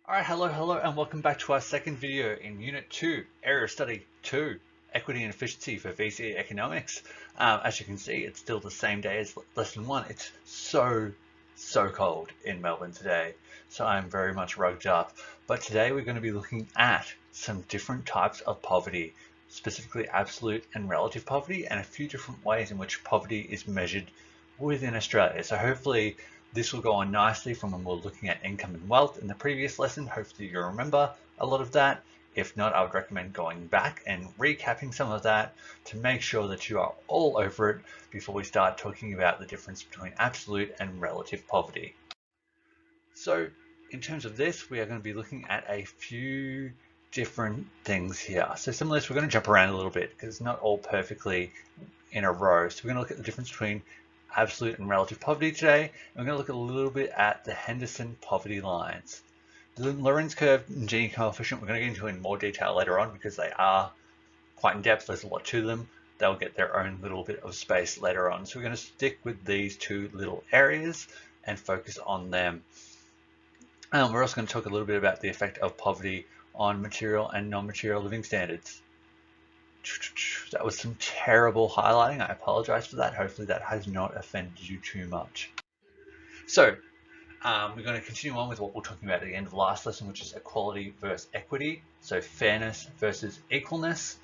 Alright, hello, and welcome back to our second video in Unit 2, Area of Study 2, Equity and Efficiency for VCE Economics. As you can see, it's still the same day as Lesson 1. It's so cold in Melbourne today, so I'm very much rugged up. But today we're going to be looking at some different types of poverty, specifically absolute and relative poverty, and a few different ways in which poverty is measured within Australia. So hopefully this will go on nicely from when we're looking at income and wealth in the previous lesson. Hopefully you'll remember a lot of that. If not, I would recommend going back and recapping some of that to make sure that you are all over it before we start talking about the difference between absolute and relative poverty. So in terms of this, we are going to be looking at a few different things here. So similar to this, we're going to jump around a little bit because it's not all perfectly in a row. So we're going to look at the difference between absolute and relative poverty today. And we're going to look a little bit at the Henderson poverty lines. The Lorenz curve and Gini coefficient we're going to get into in more detail later on because they are quite in depth. There's a lot to them. They'll get their own little bit of space later on. So we're going to stick with these two little areas and focus on them. We're also going to talk a little bit about the effect of poverty on material and non-material living standards. That was some terrible highlighting. I apologize for that. Hopefully that has not offended you too much. So we're going to continue on with what we're talking about at the end of the last lesson, which is equality versus equity. So fairness versus equalness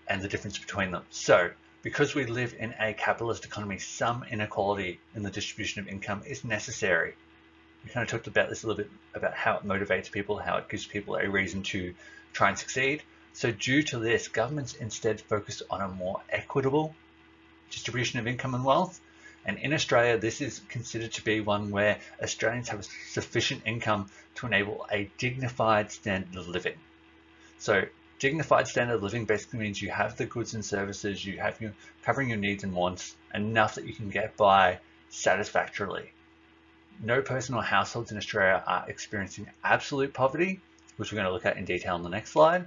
and the difference between them. So because we live in a capitalist economy, some inequality in the distribution of income is necessary. We kind of talked about this a little bit, about how it motivates people, how it gives people a reason to try and succeed. So due to this, governments instead focus on a more equitable distribution of income and wealth. And in Australia, this is considered to be one where Australians have sufficient income to enable a dignified standard of living. So dignified standard of living basically means you have the goods and services, you have your covering your needs and wants, enough that you can get by satisfactorily. No person or households in Australia are experiencing absolute poverty, which we're going to look at in detail in the next slide.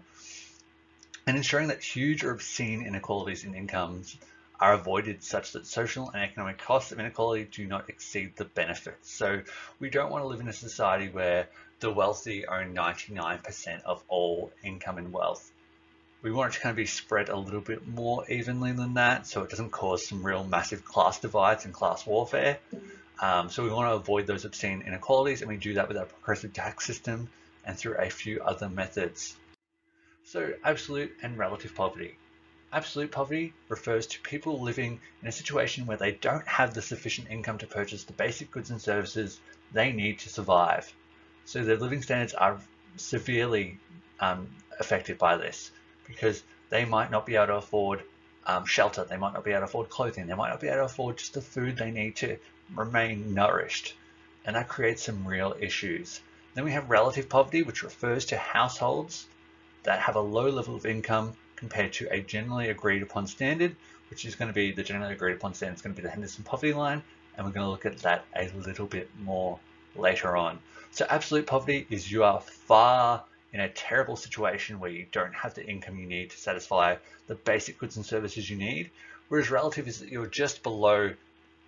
And ensuring that huge or obscene inequalities in incomes are avoided such that social and economic costs of inequality do not exceed the benefits. So we don't want to live in a society where the wealthy own 99% of all income and wealth. We want it to kind of be spread a little bit more evenly than that, so it doesn't cause some real massive class divides and class warfare. So we want to avoid those obscene inequalities, and we do that with our progressive tax system and through a few other methods. So absolute and relative poverty. Absolute poverty refers to people living in a situation where they don't have the sufficient income to purchase the basic goods and services they need to survive. So their living standards are severely affected by this because they might not be able to afford shelter, they might not be able to afford clothing, they might not be able to afford just the food they need to remain nourished. And that creates some real issues. Then we have relative poverty, which refers to households that have a low level of income compared to a generally agreed upon standard, which is going to be the generally agreed upon standard is going to be the Henderson poverty line, and we're going to look at that a little bit more later on. So absolute poverty is you are far in a terrible situation where you don't have the income you need to satisfy the basic goods and services you need, whereas relative is that you're just below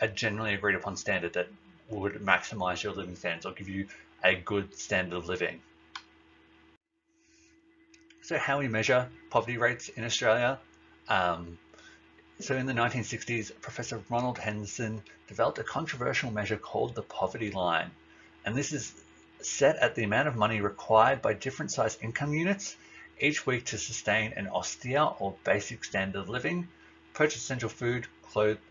a generally agreed upon standard that would maximize your living standards or give you a good standard of living. So how we measure poverty rates in Australia. So in the 1960s, Professor Ronald Henderson developed a controversial measure called the poverty line. And this is set at the amount of money required by different size income units each week to sustain an austere or basic standard of living, purchase essential food,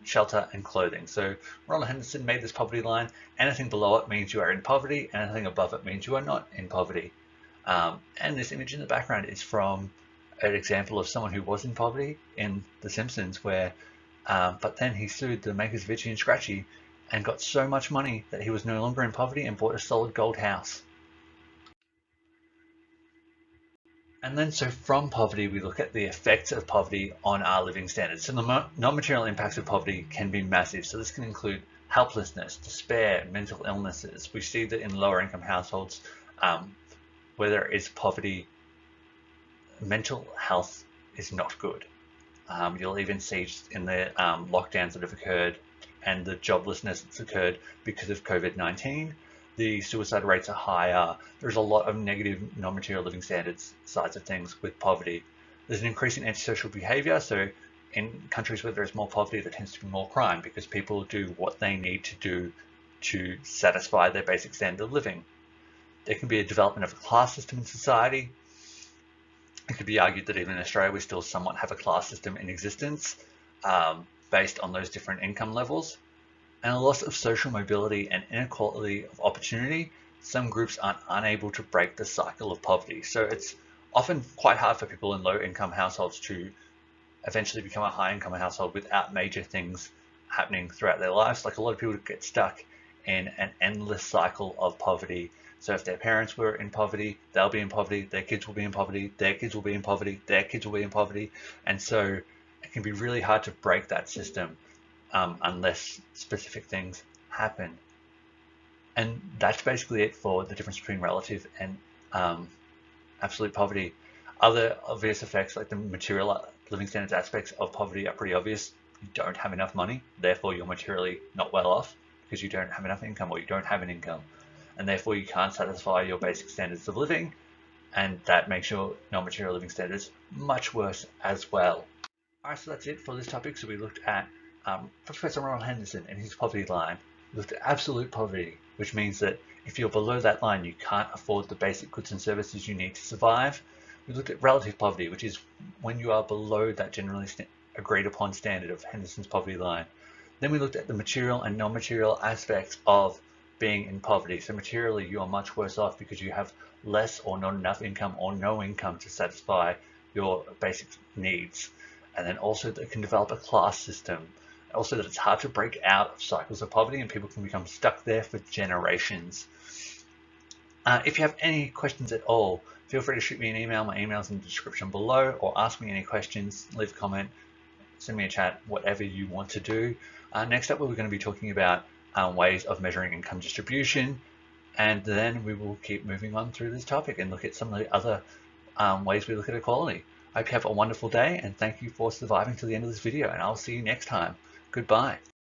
shelter, and clothing. So Ronald Henderson made this poverty line. Anything below it means you are in poverty, and anything above it means you are not in poverty. And this image in the background is from an example of someone who was in poverty in The Simpsons, where, but then he sued the makers of Itchy and Scratchy and got so much money that he was no longer in poverty and bought a solid gold house. And then so from poverty, we look at the effects of poverty on our living standards. So the non-material impacts of poverty can be massive. So this can include helplessness, despair, mental illnesses. We see that in lower income households, where there is poverty, mental health is not good. You'll even see in the lockdowns that have occurred and the joblessness that's occurred because of COVID-19, the suicide rates are higher. There's a lot of negative non-material living standards sides of things with poverty. There's an increase in antisocial behavior. So in countries where there's more poverty, there tends to be more crime because people do what they need to do to satisfy their basic standard of living. There can be a development of a class system in society. It could be argued that even in Australia, we still somewhat have a class system in existence based on those different income levels. And a loss of social mobility and inequality of opportunity. Some groups are unable to break the cycle of poverty. So it's often quite hard for people in low income households to eventually become a high income household without major things happening throughout their lives. Like a lot of people get stuck in an endless cycle of poverty. So if their parents were in poverty, they'll be in poverty, their kids will be in poverty, their kids will be in poverty, their kids will be in poverty. And so it can be really hard to break that system unless specific things happen. And that's basically it for the difference between relative and absolute poverty. Other obvious effects like the material living standards aspects of poverty are pretty obvious. You don't have enough money, therefore you're materially not well off because you don't have enough income or you don't have an income. And therefore you can't satisfy your basic standards of living, and that makes your non-material living standards much worse as well. Alright, so that's it for this topic. So we looked at Professor Ronald Henderson and his poverty line. We looked at absolute poverty, which means that if you're below that line, you can't afford the basic goods and services you need to survive. We looked at relative poverty, which is when you are below that generally agreed upon standard of Henderson's poverty line. Then we looked at the material and non-material aspects of being in poverty. So materially, you are much worse off because you have less or not enough income or no income to satisfy your basic needs. And then also that it can develop a class system. Also that it's hard to break out of cycles of poverty and people can become stuck there for generations. If you have any questions at all, feel free to shoot me an email. My email's in the description below, or ask me any questions, leave a comment, send me a chat, whatever you want to do. Next up, we're going to be talking about ways of measuring income distribution, and then we will keep moving on through this topic and look at some of the other ways we look at equality. I hope you have a wonderful day, and thank you for surviving to the end of this video, and I'll see you next time. Goodbye.